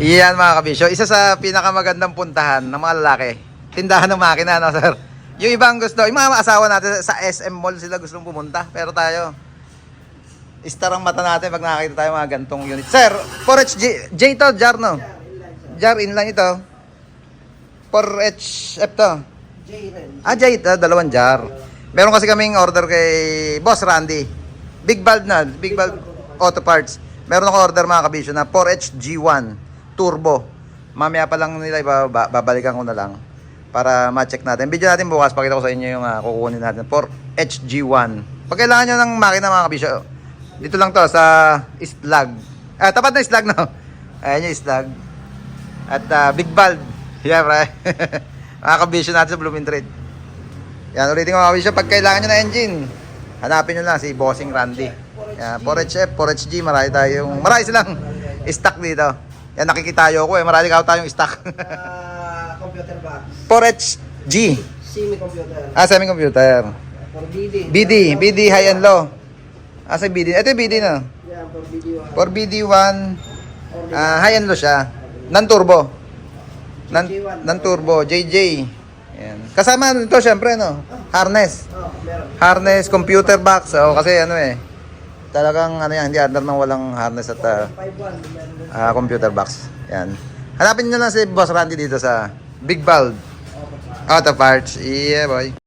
Iyan mga kabisyo, isa sa pinakamagandang puntahan ng mga lalaki, tindahan ng makina, no sir? Yung ibang gusto, yung mga asawa natin sa SM Mall sila gustong pumunta, pero tayo, istar ang mata natin pag nakakita tayo mga gantong unit. Sir, 4HJ to, jar no? Jar inline ito. 4HF to. J ito, dalawang jar. Meron kasi kaming order kay Boss Randy. Big Valve na, Big Valve Auto Parts. Meron ako order mga kabisyo na 4HG1 Turbo. Mamaya pa lang nila babalikan ko na lang para ma-check natin. Video natin bukas, pakita ko sa inyo yung kukunin natin 4HG1. Pag kailangan nyo ng makina mga kabisyo, dito lang to sa Islag. Tapat na Islag no. Ayan yung Islag. At Big Valve. Yeah, pre. Mga kabisyo natin sa Blooming Trade. Yan, ulitin ko mga kabisyo, pag kailangan nyo na engine, hanapin nyo lang si Bossing Randy. Yan, 4HF, 4HG, marami silang stock dito. Yan, nakikitayo ko marami tayong stock. Computer box. 4HG. Semi-computer. Semi-computer. For BD. BD high and low. Sa BD. Ito yung BD na. Yeah, for BD1. For BD1, high and low siya. Non-turbo. Non-turbo, JJ. Yan. Kasama nito syempre no. Harness. Meron. Harness, computer box. Kasi talagang yan, hindi under ng walang harness at 5.1. computer box. Yan. Hanapin nyo lang si Boss Randy dito sa Big Valve Auto Parts. Yeah, boy.